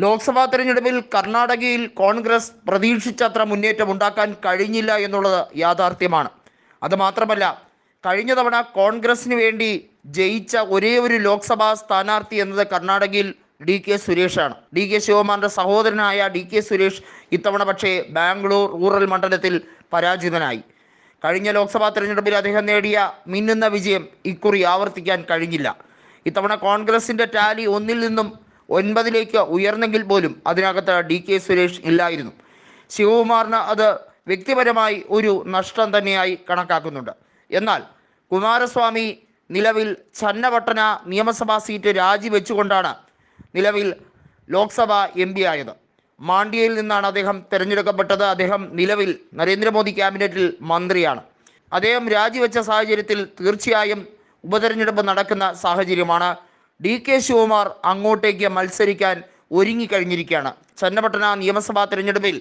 ലോക്സഭാ തെരഞ്ഞെടുപ്പിൽ കർണാടകയിൽ കോൺഗ്രസ് പ്രതീക്ഷിച്ചത്ര മുന്നേറ്റം ഉണ്ടാക്കാൻ കഴിഞ്ഞില്ല എന്നുള്ളത് യാഥാർത്ഥ്യമാണ്. അതുമാത്രമല്ല, കഴിഞ്ഞ തവണ കോൺഗ്രസിന് വേണ്ടി ജയിച്ച ഒരേ ഒരു ലോക്സഭാ സ്ഥാനാർത്ഥി എന്നത് കർണാടകയിൽ ഡി കെ സുരേഷാണ്. ഡി കെ ശിവകുമാറിൻ്റെ സഹോദരനായ ഡി കെ സുരേഷ് ഇത്തവണ പക്ഷേ ബാംഗ്ലൂർ റൂറൽ മണ്ഡലത്തിൽ പരാജിതനായി. കഴിഞ്ഞ ലോക്സഭാ തെരഞ്ഞെടുപ്പിൽ അദ്ദേഹം നേടിയ മിന്നുന്ന വിജയം ഇക്കുറി ആവർത്തിക്കാൻ കഴിഞ്ഞില്ല. ഇത്തവണ കോൺഗ്രസിൻ്റെ ടാലി 1 നിന്നും 9 ഉയർന്നെങ്കിൽ പോലും അതിനകത്ത് ഡി കെ സുരേഷ് ഇല്ലായിരുന്നു. ശിവകുമാറിന് അത് വ്യക്തിപരമായി ഒരു നഷ്ടം തന്നെയായി കണക്കാക്കുന്നുണ്ട്. എന്നാൽ കുമാരസ്വാമി നിലവിൽ ചന്നപട്ടണ നിയമസഭാ സീറ്റ് രാജിവെച്ചുകൊണ്ടാണ് നിലവിൽ ലോക്സഭ എം പി ആയത്. മാണ്ഡ്യയിൽ നിന്നാണ് അദ്ദേഹം തിരഞ്ഞെടുക്കപ്പെട്ടത്. അദ്ദേഹം നിലവിൽ നരേന്ദ്രമോദി ക്യാബിനറ്റിൽ മന്ത്രിയാണ്. അദ്ദേഹം രാജിവെച്ച സാഹചര്യത്തിൽ തീർച്ചയായും ഉപതെരഞ്ഞെടുപ്പ് നടക്കുന്ന സാഹചര്യമാണ്. ഡി കെ ശിവകുമാർ അങ്ങോട്ടേക്ക് മത്സരിക്കാൻ ഒരുങ്ങിക്കഴിഞ്ഞിരിക്കുകയാണ്. ചന്നപട്ടണ നിയമസഭാ തിരഞ്ഞെടുപ്പിൽ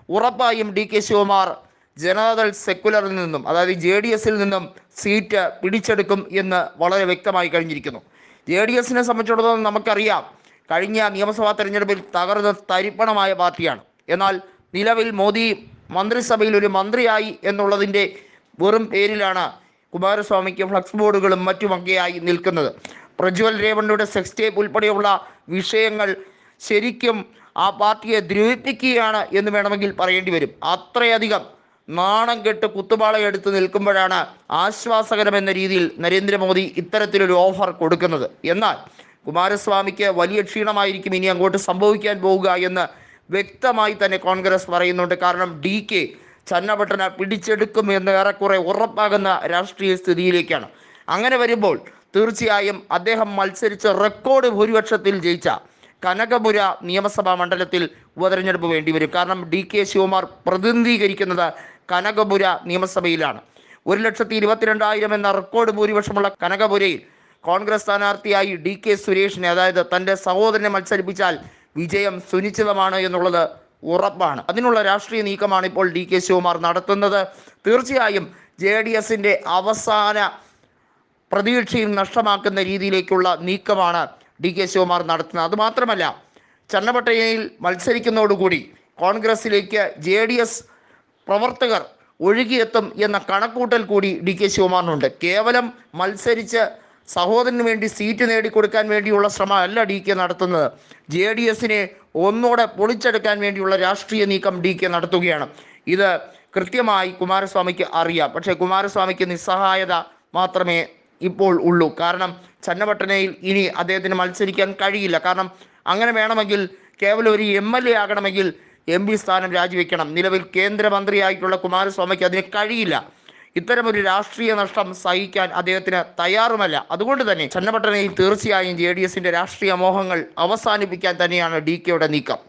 ഉറപ്പായും ഡി കെ ശിവകുമാർ ജനതാദൾ സെക്കുലറിൽ നിന്നും, അതായത് JDS നിന്നും സീറ്റ് പിടിച്ചെടുക്കും എന്ന് വളരെ വ്യക്തമായി കഴിഞ്ഞിരിക്കുന്നു. JDSനെ സംബന്ധിച്ചിടത്തോളം നമുക്കറിയാം, കഴിഞ്ഞ നിയമസഭാ തെരഞ്ഞെടുപ്പിൽ തകർന്ന് തരിപ്പണമായ പാർട്ടിയാണ്. എന്നാൽ നിലവിൽ മോദി മന്ത്രിസഭയിൽ ഒരു മന്ത്രിയായി എന്നുള്ളതിൻ്റെ വെറും പേരിലാണ് കുമാരസ്വാമിക്ക് ഫ്ലക്സ് ബോർഡുകളും മറ്റുമൊക്കെയായി നിൽക്കുന്നത്. പ്രജ്വൽ രേവണ്ണയുടെ സെക്സ് ടേപ്പ് ഉൾപ്പെടെയുള്ള വിഷയങ്ങൾ ശരിക്കും ആ പാർട്ടിയെ ദ്രോഹിപ്പിക്കുകയാണ് എന്ന് വേണമെങ്കിൽ പറയേണ്ടി വരും. അത്രയധികം നാണം കെട്ട് കുത്തുപാളയെടുത്ത് നിൽക്കുമ്പോഴാണ് ആശ്വാസകരമെന്ന രീതിയിൽ നരേന്ദ്രമോദി ഇത്തരത്തിലൊരു ഓഫർ കൊടുക്കുന്നത്. എന്നാൽ കുമാരസ്വാമിക്ക് വലിയ ക്ഷീണമായിരിക്കും ഇനി അങ്ങോട്ട് സംഭവിക്കാൻ പോവുക എന്ന് വ്യക്തമായി തന്നെ കോൺഗ്രസ് പറയുന്നുണ്ട്. കാരണം ഡി കെ ചന്നപട്ടണ പിടിച്ചെടുക്കും എന്ന് ഏറെക്കുറെ ഉറപ്പാകുന്ന രാഷ്ട്രീയ സ്ഥിതിയിലേക്കാണ്. അങ്ങനെ വരുമ്പോൾ തീർച്ചയായും അദ്ദേഹം മത്സരിച്ച് റെക്കോർഡ് ഭൂരിപക്ഷത്തിൽ ജയിച്ച കനകപുര നിയമസഭാ മണ്ഡലത്തിൽ ഉപതെരഞ്ഞെടുപ്പ് വേണ്ടിവരും. കാരണം ഡി കെ ശിവകുമാർ പ്രതിനിധീകരിക്കുന്നത് കനകപുര നിയമസഭയിലാണ്. 1,22,000 എന്ന റെക്കോർഡ് ഭൂരിപക്ഷമുള്ള കനകപുരയിൽ കോൺഗ്രസ് സ്ഥാനാർത്ഥിയായി ഡി കെ സുരേഷിനെ, അതായത് തൻ്റെ സഹോദരനെ മത്സരിപ്പിച്ചാൽ വിജയം സുനിശ്ചിതമാണ് എന്നുള്ളത് ഉറപ്പാണ്. അതിനുള്ള രാഷ്ട്രീയ നീക്കമാണ് ഇപ്പോൾ ഡി കെ ശിവകുമാർ നടത്തുന്നത്. തീർച്ചയായും JDSൻ്റെ അവസാന പ്രതീക്ഷയും നഷ്ടമാക്കുന്ന രീതിയിലേക്കുള്ള നീക്കമാണ് ഡി കെ ശിവകുമാർ നടത്തുന്നത്. അതുമാത്രമല്ല, ചന്നപട്ടണയിൽ മത്സരിക്കുന്നതോടുകൂടി കോൺഗ്രസിലേക്ക് JDS പ്രവർത്തകർ ഒഴുകിയെത്തും എന്ന കണക്കൂട്ടൽ കൂടി ഡി കെ ശിവകുമാറിനുണ്ട്. കേവലം മത്സരിച്ച് സഹോദരന് വേണ്ടി സീറ്റ് നേടിക്കൊടുക്കാൻ വേണ്ടിയുള്ള ശ്രമമല്ല ഡി കെ നടത്തുന്നത്. JDSനെ ഒന്നോടെ പൊളിച്ചെടുക്കാൻ വേണ്ടിയുള്ള രാഷ്ട്രീയ നീക്കം ഡി കെ നടത്തുകയാണ്. ഇത് കൃത്യമായി കുമാരസ്വാമിക്ക് അറിയാം. പക്ഷേ കുമാരസ്വാമിക്ക് നിസ്സഹായത മാത്രമേ ഇപ്പോൾ ഉള്ളൂ. കാരണം ചന്നപട്ടണയിൽ ഇനി അദ്ദേഹത്തിന് മത്സരിക്കാൻ കഴിയില്ല. കാരണം അങ്ങനെ വേണമെങ്കിൽ കേവലം ഒരു MLA ആകണമെങ്കിൽ MP സ്ഥാനം രാജിവെക്കണം. നിലവിൽ കേന്ദ്രമന്ത്രിയായിട്ടുള്ള കുമാരസ്വാമിക്ക് അതിന് കഴിയില്ല. ഇത്തരമൊരു രാഷ്ട്രീയ നഷ്ടം സഹിക്കാൻ അദ്ദേഹത്തിന് തയ്യാറുമല്ല. അതുകൊണ്ട് തന്നെ ചന്നപട്ടണയിൽ തീർച്ചയായും JDSൻ്റെ രാഷ്ട്രീയ മോഹങ്ങൾ അവസാനിപ്പിക്കാൻ തന്നെയാണ് ഡി കെയുടെ നീക്കം.